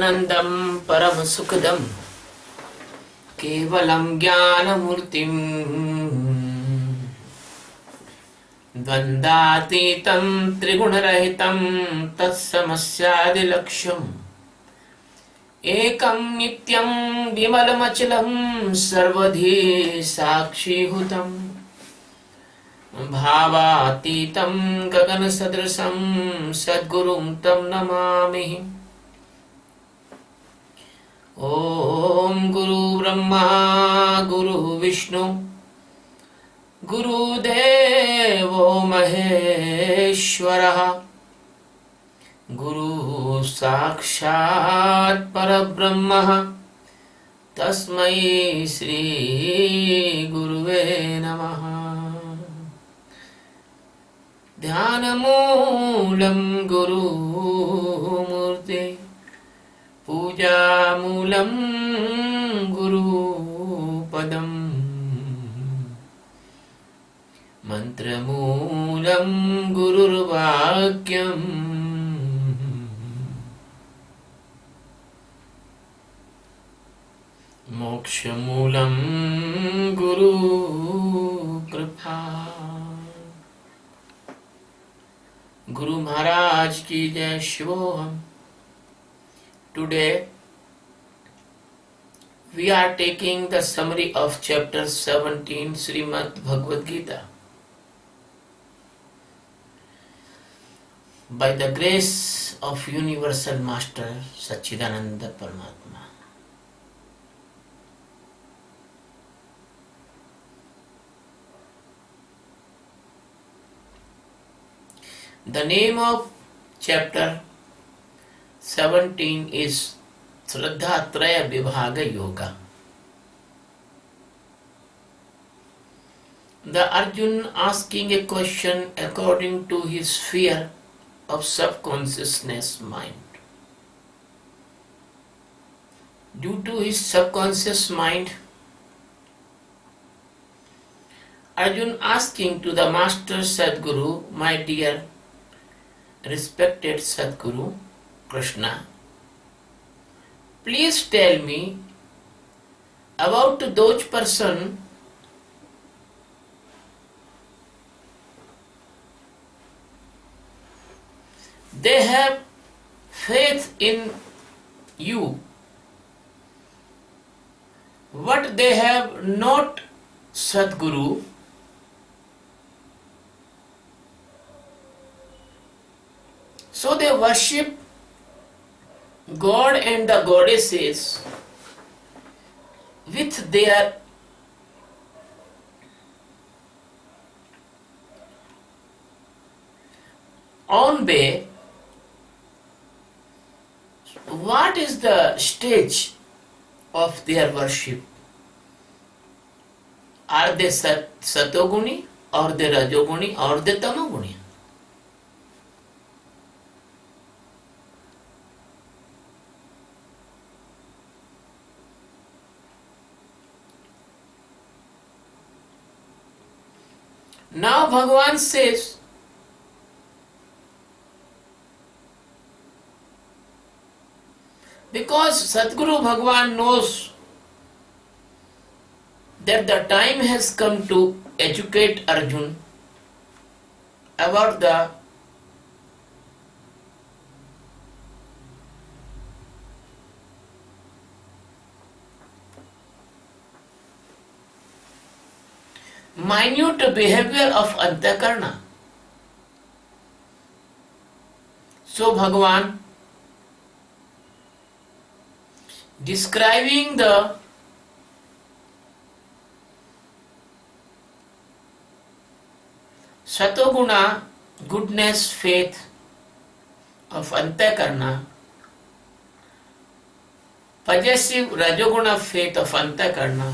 सच्चिदानन्दं परमसुखदं केवलं ज्ञानमूर्तिं द्वन्द्वातीतं त्रिगुणरहितं तत्समस्यादिलक्ष्यम् एकं नित्यं विमलमचलं सर्वधी साक्षीभूतं भावातीतं गगनसदृशं सद्गुरुं तं नमामि। ॐ गुरु ब्रह्मा गुरु विष्णु गुरुदेवो महेश्वरः गुरु साक्षात् परब्रह्मः तस्मै श्री गुरुवे नमः। ध्यानमूलं गुरुमूर्ते पूजामूलं गुरुपदम् मन्त्रमूलं गुरुर्वाक्यम् मोक्षमूलं गुरुकृपा। गुरु महाराज की जय। शिवोहम। Today we are taking the summary of chapter 17 Srimad Bhagavad Gita. By the grace of Universal Master Sacchidananda Paramatma. The name of chapter 17 is Shraddha Traya Vibhaga Yoga. The Arjun asking a question according to his fear of subconsciousness mind. Due to his subconscious mind, Arjun asking to the Master Sadguru, my dear respected Sadguru Krishna, please tell me about those person they have faith in you, but they have not Sadguru. So they worship God and the goddesses with their own way. What is the stage of their worship? Are they satoguni, or they rajoguni, or they tamoguni? Now Bhagavan says, because Sadguru Bhagavan knows that the time has come to educate Arjun about the minute behavior of Antakarna. So Bhagavan describing the Satoguna goodness faith of Antakarna, possessive Rajoguna faith of Antakarna,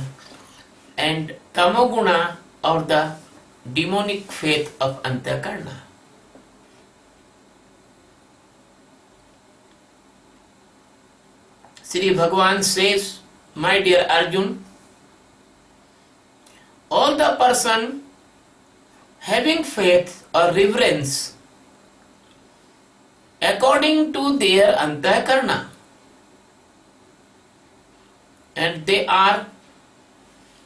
and Tamoguna or the demonic faith of Antakarna. Sri Bhagavan says, my dear Arjun, all the person having faith or reverence according to their antakarna, and they are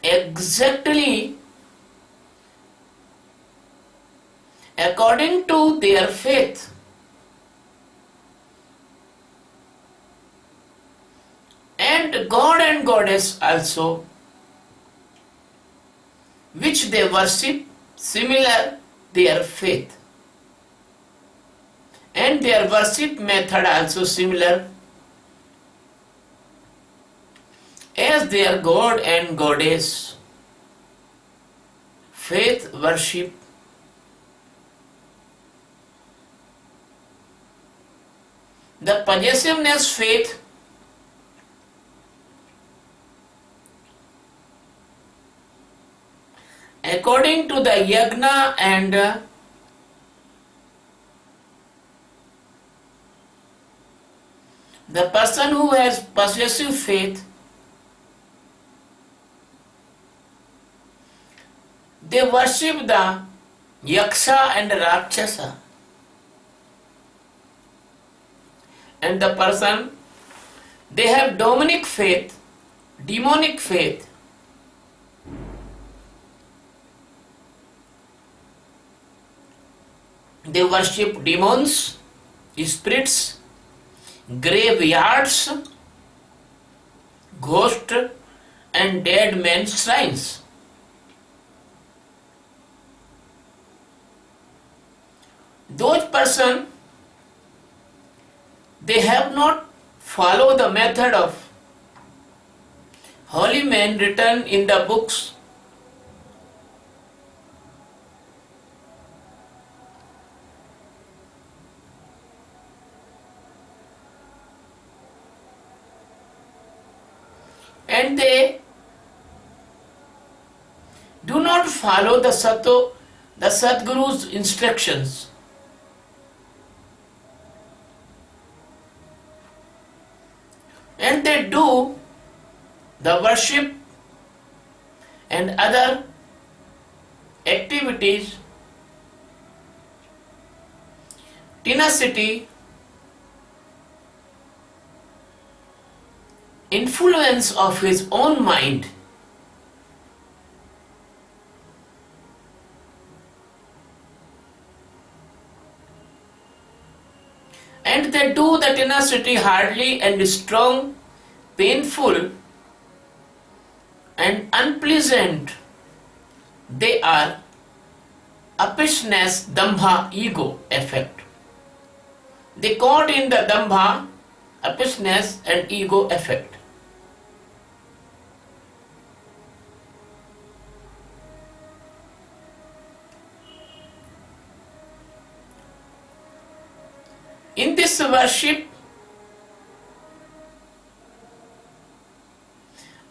exactly according to their faith. And God and Goddess also, which they worship, similar their faith. And their worship method also similar as their God and Goddess. Faith worship. The possessiveness faith according to the yagna and the person who has possessive faith, they worship the yaksha and rakshasa. And the person, they have demonic faith, they worship demons, spirits, graveyards, ghosts, and dead men's shrines. Those persons, they have not followed the method of holy men written in the books. And they do not follow the Sadguru's instructions. And they do the worship and other activities, tenacity, influence of his own mind. And they do the tenacity hardly and strong, painful and unpleasant. They are uppishness, dambha, ego effect. They caught in the dambha, uppishness and ego effect. In this worship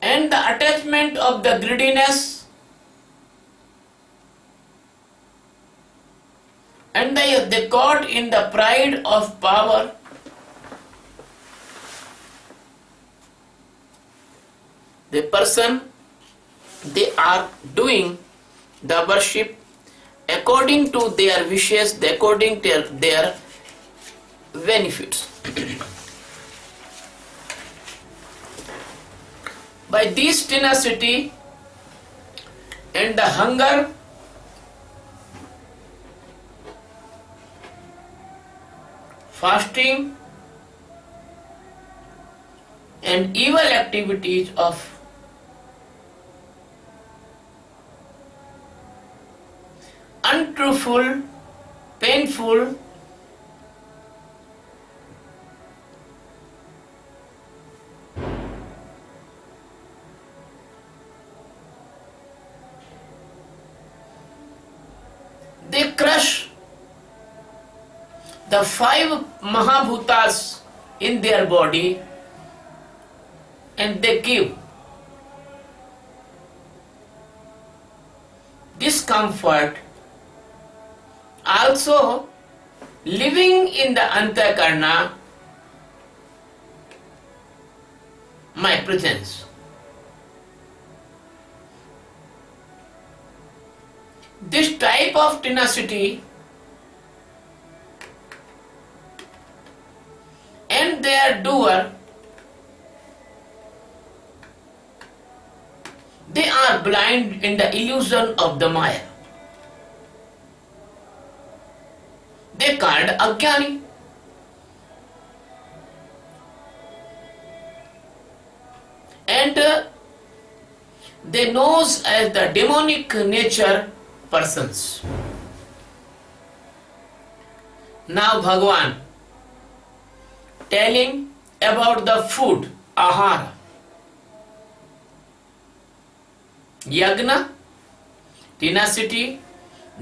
and the attachment of the greediness and they caught in the pride of power, the person, they are doing the worship according to their wishes, according to their benefits. By this tenacity and the hunger, fasting and evil activities of untruthful, painful, they crush the 5 Mahabhutas in their body and they give discomfort. Also, living in the Antakarna, my presence. This type of tenacity and their doer They are blind in the illusion of the Maya. They called Ajnani. And they knows as the demonic nature persons. Now Bhagavan telling about the food, ahara. Yagna, tenacity,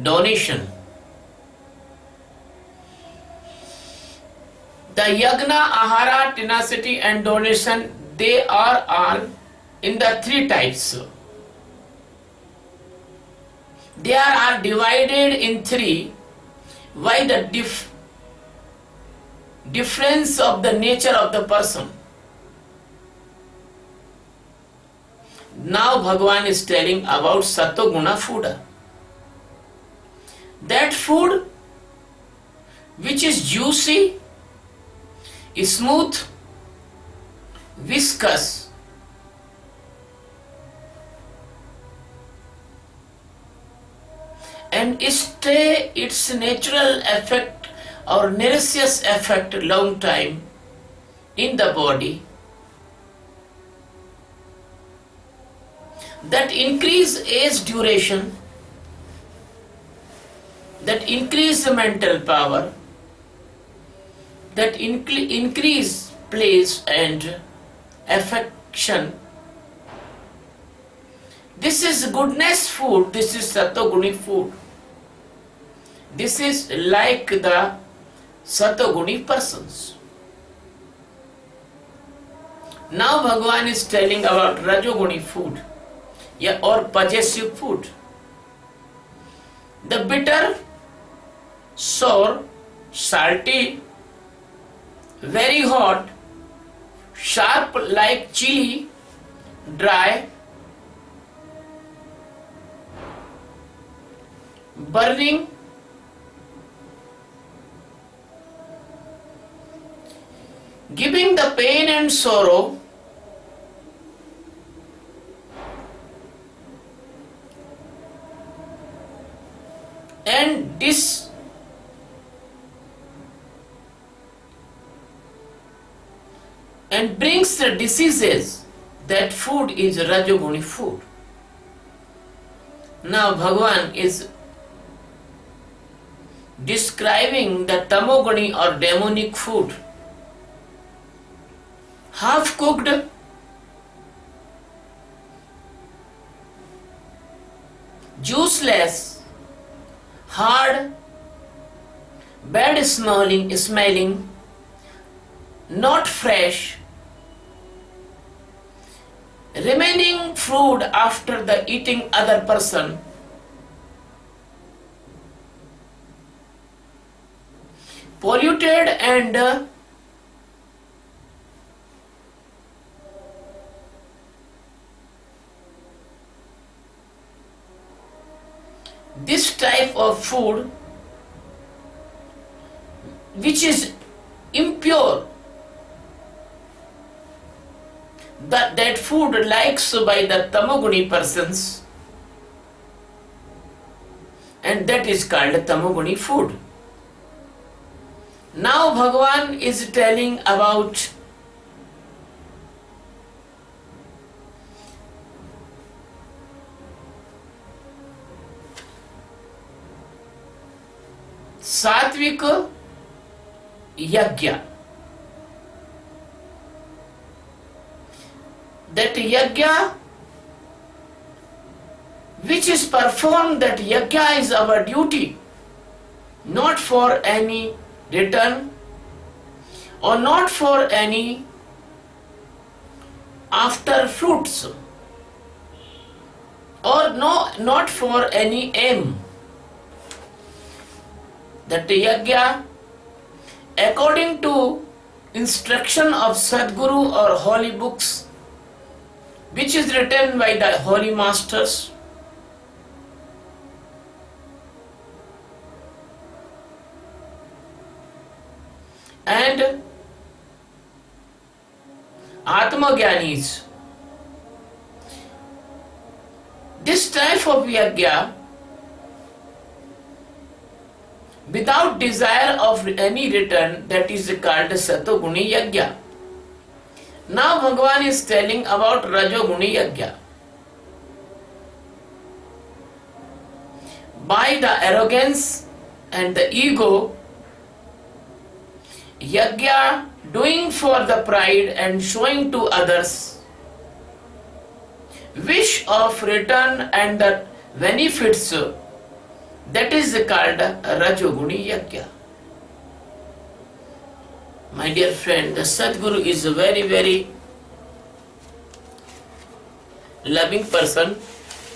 donation. The yagna, ahara, tenacity and donation, they are all in the three types. They are divided in three by the difference of the nature of the person. Now Bhagavan is telling about Sattva-guna food. That food which is juicy, smooth, viscous, and stay its natural effect or nourishous effect long time in the body, that increase age duration, that increase the mental power, that increase place and affection. This is goodness food, this is Sattva-guni food. This is like the Sattva-guni persons. Now Bhagavan is telling about Rajoguni food, or possessive food. The bitter, sour, salty, very hot, sharp like chili, dry, burning, giving the pain and sorrow, and this and brings the diseases. That food is Rajoguni food. Now Bhagavan is describing the Tamoguni or demonic food. Half cooked, juiceless, hard, bad smelling, not fresh, remaining food after the eating other person, polluted and this type of food which is impure, that food likes by the Tamoguni persons, and that is called Tamoguni food. Now Bhagavan is telling about Satvika Yajna. That yajna which is performed, that yajna is our duty, not for any return or not for any after fruits or not for any aim. That yajna according to instruction of Sadguru or holy books which is written by the holy masters, and Atmagyanis, life of yajna without desire of any return, that is called satoguni yajna. Now Bhagavan is telling about rajoguni yajna. By the arrogance and the ego, yajna doing for the pride and showing to others, wish of return and the benefits, that is called rajoguni yajna. My dear friend, the Sadguru is a very, very loving person,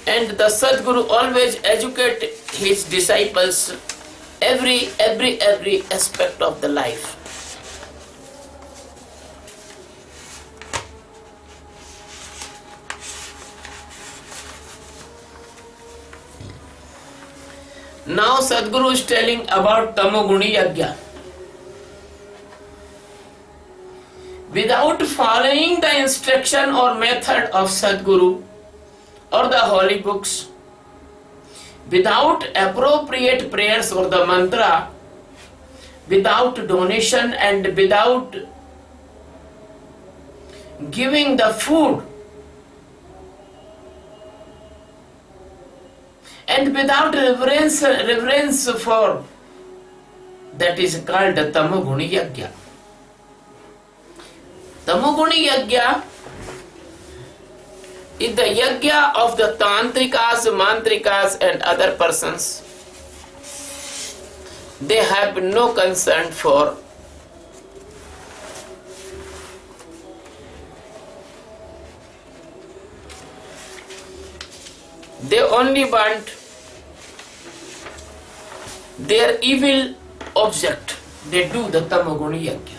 and the Sadguru always educate his disciples every aspect of the life. Now Sadguru is telling about Tamoguni Yajna. Without following the instruction or method of Sadguru or the holy books, without appropriate prayers or the mantra, without donation and without giving the food, and without reverence for, that is called Tamoguni Yajna. Tamoguni Yajna is the yajna of the tantrikas, mantrikas and other persons. They have no concern for they only want their evil object. They do the Tamoguni Yajna.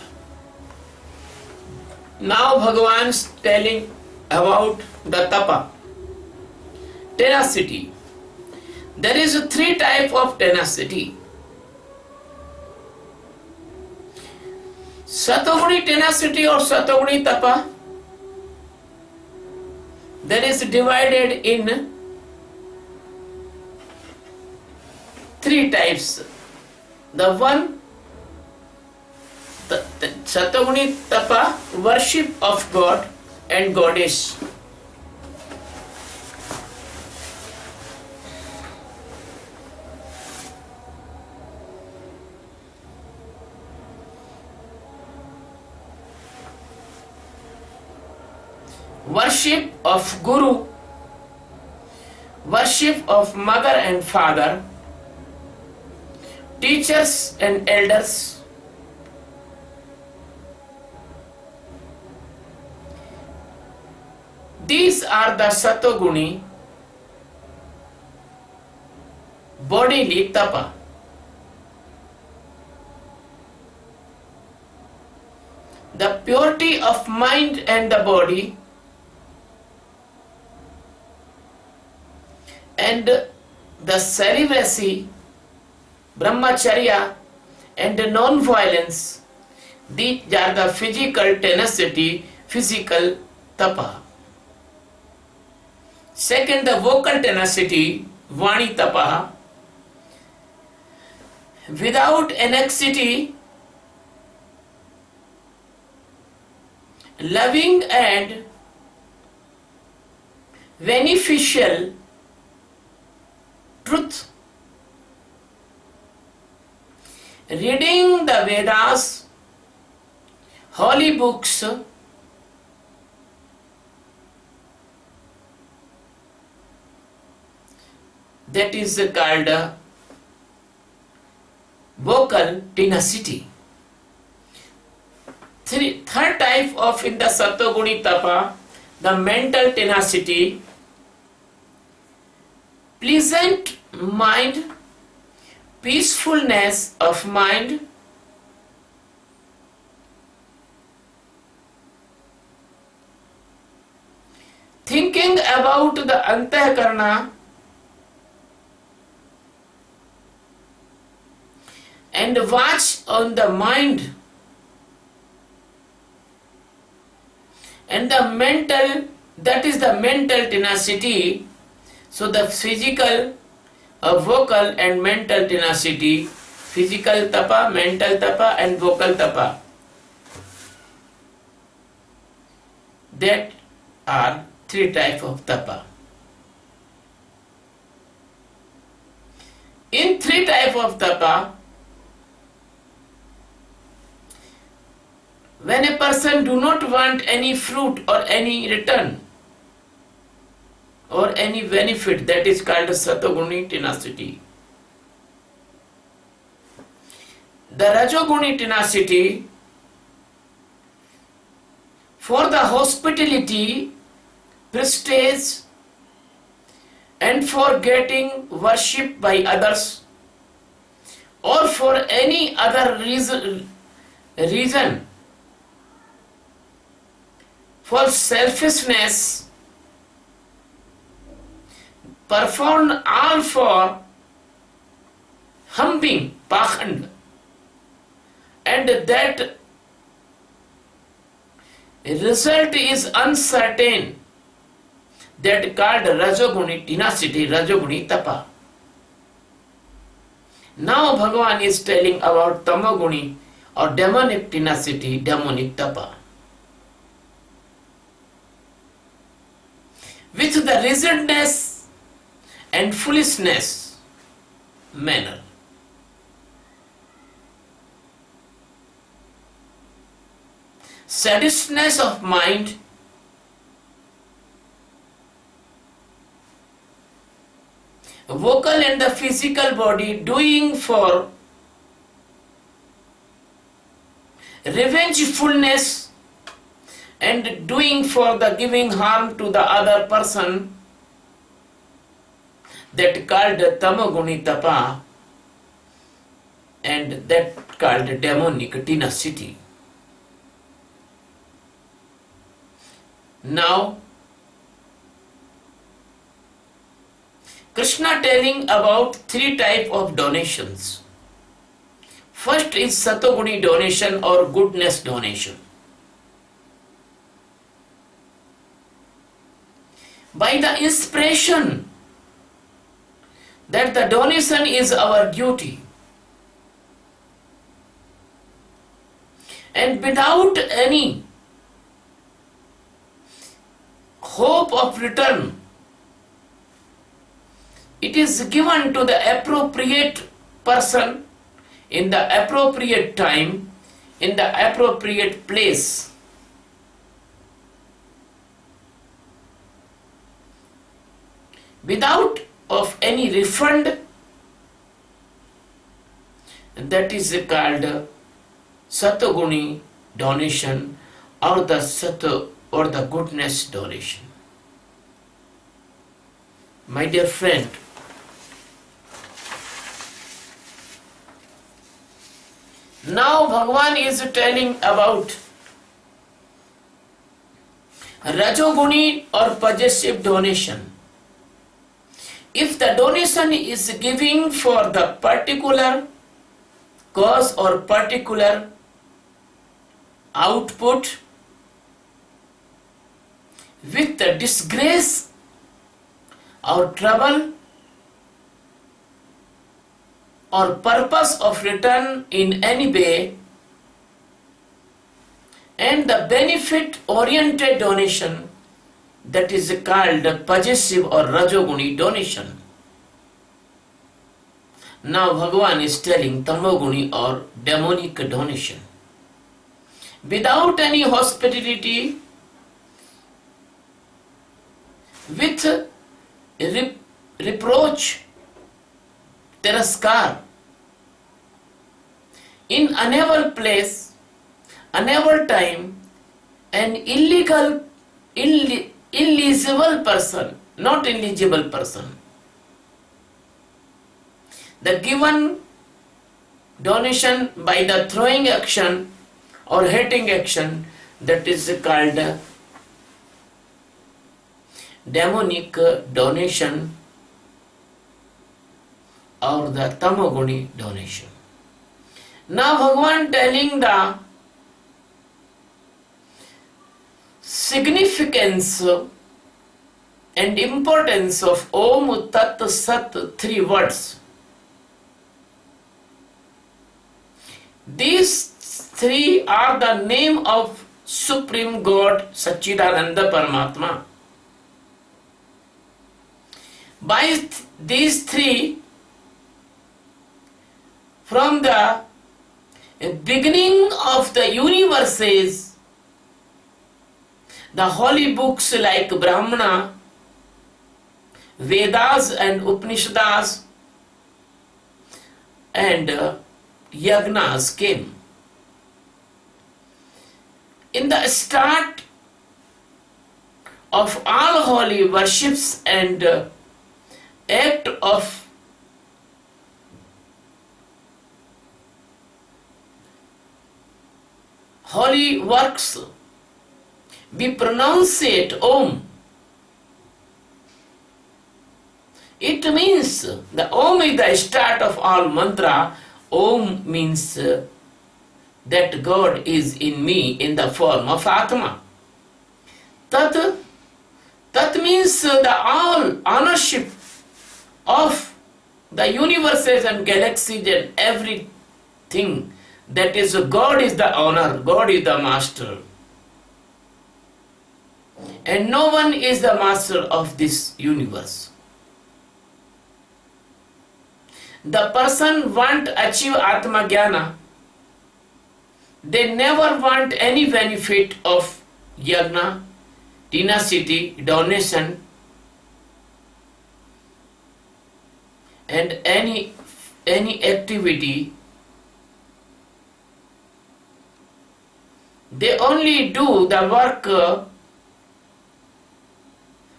Now Bhagavan is telling about the tapa, tenacity. There is 3 types of tenacity. Satoguni tenacity or Satoguni tapa, that is divided in 3 types. The one, the Satoguni tapa, worship of God and goddess. Worship of Guru, worship of mother and father, teachers and elders, these are the Satoguni bodily tapa. The purity of mind and the body, and the celibacy, brahmacharya and the non-violence, these are the physical tenacity, physical tapa. Second, the vocal tenacity, vani tapa. Without anxiety, loving and beneficial truth. Reading the Vedas, holy books, that is called vocal tenacity. Third type of in the Satoguni tapa, the mental tenacity, pleasant mind, peacefulness of mind, thinking about the antahkarana and watch on the mind, and the mental, that is the mental tenacity, So the physical, vocal and mental tenacity, physical tapa, mental tapa and vocal tapa, that are three types of tapa. In three types of tapa, when a person do not want any fruit or any return or any benefit, that is called satoguni tenacity. The rajoguni tenacity, for the hospitality, prestige and for getting worship by others or for any other reason, for selfishness, performed all for humping, pakhand, and that result is uncertain, that called rajoguni tenacity, rajoguni tapa. Now Bhagavan is telling about tamoguni or demonic tenacity, demonic tapa. With the rigidness and foolishness manner. Sadistness of mind, vocal and the physical body doing for revengefulness and doing for the giving harm to the other person, that called tamoguni tapa and that called demonic tenacity. Now Krishna telling about three types of donations. First is satoguni donation or goodness donation. By the inspiration that the donation is our duty, and without any hope of return, it is given to the appropriate person in the appropriate time, in the appropriate place. Without of any refund, that is called satoguni donation or the sato or the goodness donation. My dear friend, now Bhagavan is telling about rajoguni or possessive donation. If the donation is giving for the particular cause or particular output with the disgrace or trouble or purpose of return in any way, and the benefit oriented donation, that is called possessive or rajoguni donation. Now Bhagavan is telling tamoguni or demonic donation. Without any hospitality, with reproach, tiraskar, in unable place, unable time, an illegible person, not eligible person. The given donation by the throwing action or hating action, that is called demonic donation or the tamoguni donation. Now Bhagavan telling the significance and importance of Om Tat Sat, three words. These three are the name of Supreme God Satchidananda Paramatma. By these three, from the beginning of the universes, the holy books like Brahmana, Vedas and Upanishads and Yagnas came. In the start of all holy worships and act of holy works, we pronounce it Om. It means the Om is the start of all mantra. Om means that God is in me in the form of Atma. Tat means the all ownership of the universes and galaxies and everything. That is, God is the owner, God is the master. And no one is the master of this universe. The person want achieve Atma Jnana, they never want any benefit of yagna, tenacity, donation, and any activity. They only do the work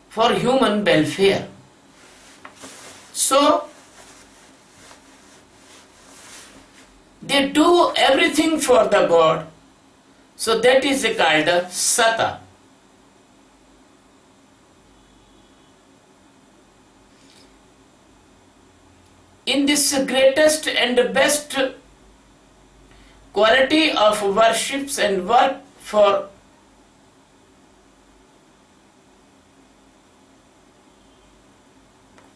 for human welfare. So, they do everything for the God. So that is called Sata. In this greatest and best quality of worships and work for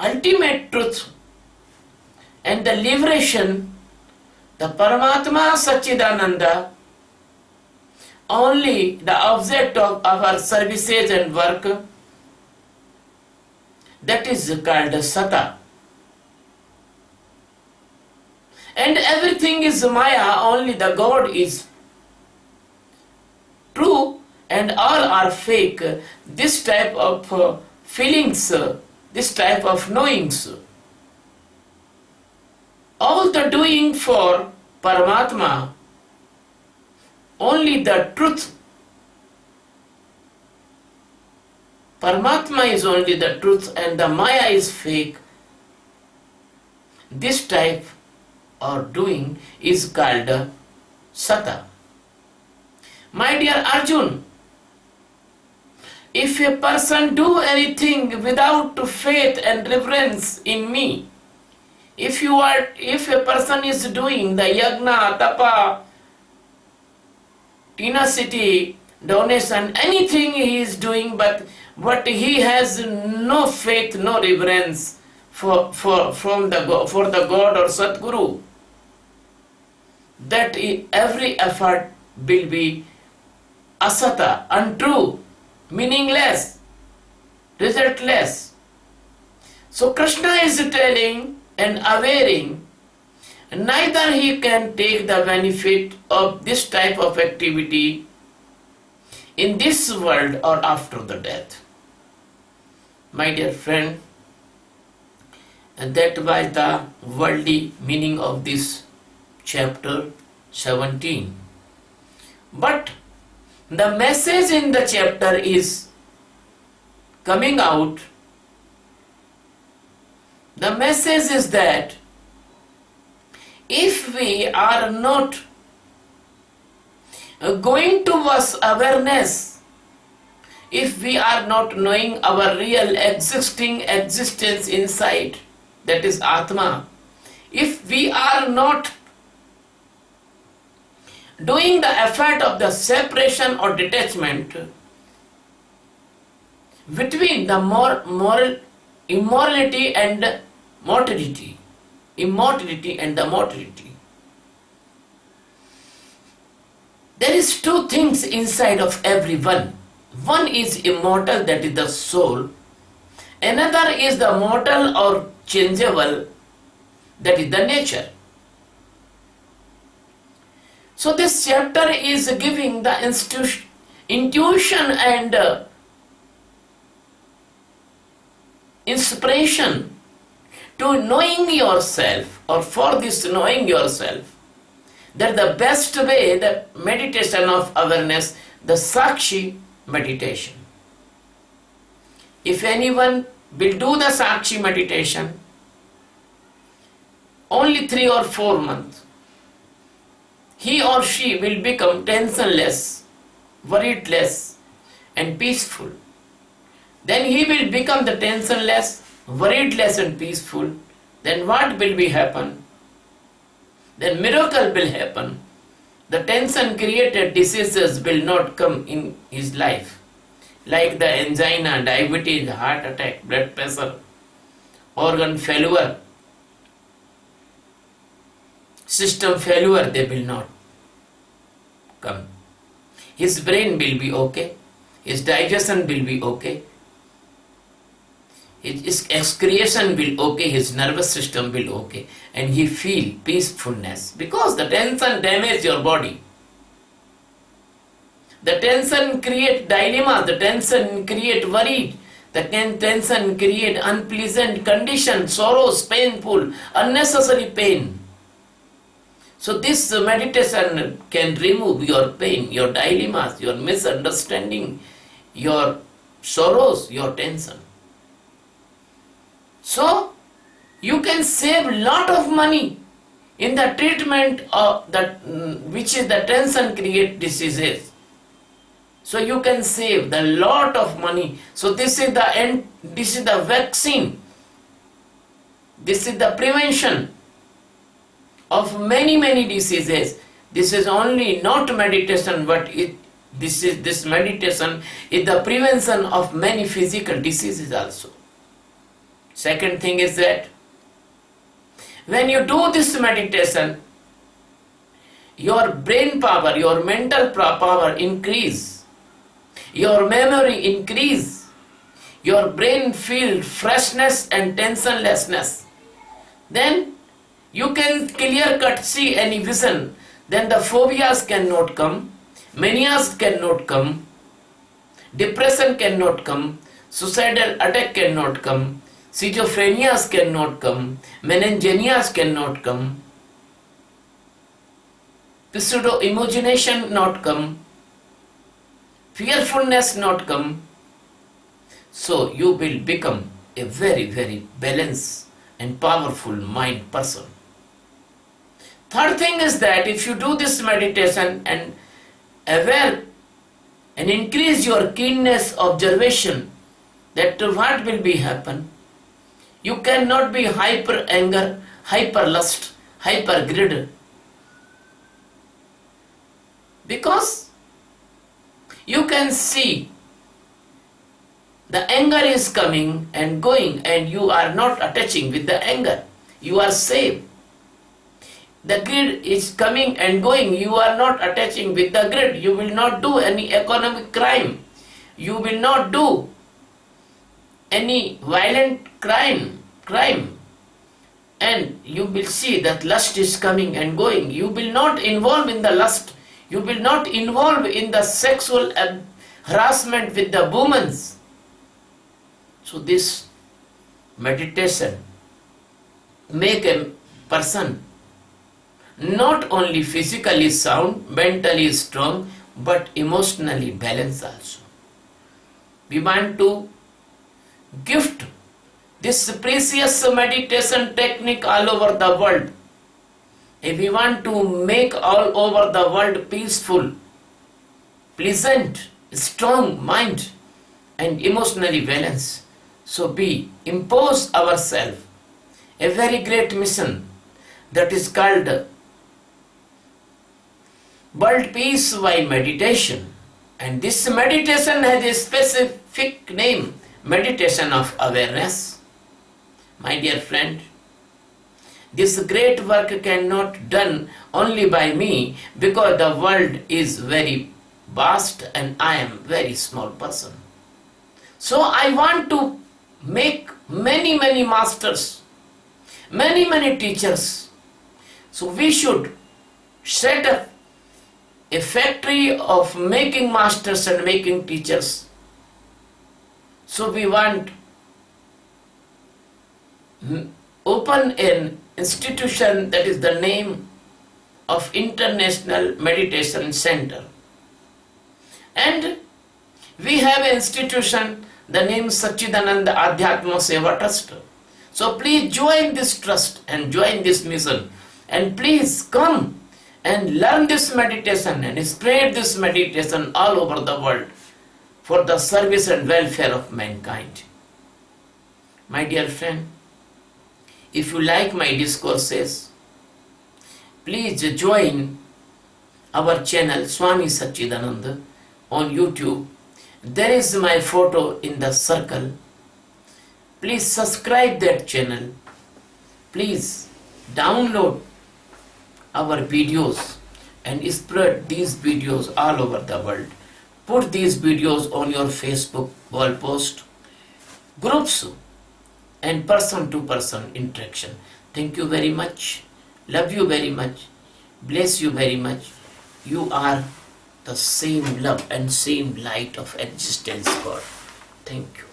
ultimate truth and the liberation, the Paramatma Satchidananda, only the object of our services and work, that is called Sata. And everything is Maya, only the God is true and all are fake. This type of feelings, this type of knowings, all the doing for Paramatma, only the truth. Paramatma is only the truth and the Maya is fake. This type or doing is called Sata. My dear Arjun, if a person do anything without faith and reverence in me, if a person is doing the yagna, tapa, tenacity, donation, anything he is doing, but he has no faith, no reverence for the God or Sadguru, that every effort will be asata, untrue, meaningless, resultless. So Krishna is telling and awareing, neither he can take the benefit of this type of activity in this world or after the death. My dear friend, and that was the worldly meaning of this chapter 17. But the message in the chapter is coming out. The message is that if we are not going towards awareness, if we are not knowing our real existence inside, that is Atma, if we are not doing the effort of the separation or detachment, between the moral immorality and mortality. Immortality and the mortality. There is two things inside of everyone. One is immortal, that is the soul. Another is the mortal or changeable, that is the nature. So this chapter is giving the intuition and inspiration to knowing yourself, or for this knowing yourself, that the best way, the meditation of awareness, the Sakshi meditation. If anyone will do the Sakshi meditation only 3 or 4 months, he or she will become tensionless, worriedless and peaceful. Then he will become the tensionless, worriedless and peaceful. Then what will be happen? Then miracle will happen. The tension created diseases will not come in his life, like the angina, diabetes, heart attack, blood pressure, organ failure, system failure, they will not come. His brain will be okay, his digestion will be okay, his excretion will okay, his nervous system will okay, and he feel peacefulness, because the tension damage your body. The tension create dilemma, the tension create worry, the tension create unpleasant condition, sorrows, painful, unnecessary pain. So this meditation can remove your pain, your dilemmas, your misunderstanding, your sorrows, your tension. So you can save lot of money in the treatment of that which is the tension create diseases. So you can save the lot of money. So this is the end, this is the vaccine, this is the prevention of many diseases. This is only not meditation, but this meditation is the prevention of many physical diseases also. Second thing is that when you do this meditation, your brain power, your mental power increase, your memory increase, your brain feel freshness and tensionlessness. Then you can clear cut see any vision. Then the phobias cannot come, manias cannot come, depression cannot come, suicidal attack cannot come, schizophrenias cannot come, meningenias cannot come, pseudo-imagination not come, fearfulness not come. So you will become a very balanced and powerful mind person. Third thing is that if you do this meditation and aware and increase your keenness observation, that what will be happen? You cannot be hyper anger, hyper lust, hyper greed, because you can see the anger is coming and going and you are not attaching with the anger. You are safe. The greed is coming and going. You are not attaching with the greed. You will not do any economic crime. You will not do any violent crime. And you will see that lust is coming and going. You will not involve in the lust. You will not involve in the sexual harassment with the women. So this meditation make a person not only physically sound, mentally strong, but emotionally balanced also. We want to gift this precious meditation technique all over the world. If we want to make all over the world peaceful, pleasant, strong mind and emotionally balanced, so we impose ourselves a very great mission that is called World Peace by Meditation. And this meditation has a specific name, meditation of awareness. My dear friend, this great work cannot done only by me because the world is very vast and I am very small person. So I want to make many masters, many teachers. So we should set up a factory of making masters and making teachers. So we want open an institution that is the name of International Meditation Center. And we have an institution, the name Satchidananda Adhyatma Seva Trust. So please join this trust and join this mission. And please come and learn this meditation and spread this meditation all over the world for the service and welfare of mankind. My dear friend, if you like my discourses, please join our channel Swami Satchidananda on YouTube. There is my photo in the circle. Please subscribe that channel. Please download our videos and spread these videos all over the world. Put these videos on your Facebook wall post, groups and person-to-person interaction. Thank you very much. Love you very much. Bless you very much. You are the same love and same light of existence, God. Thank you.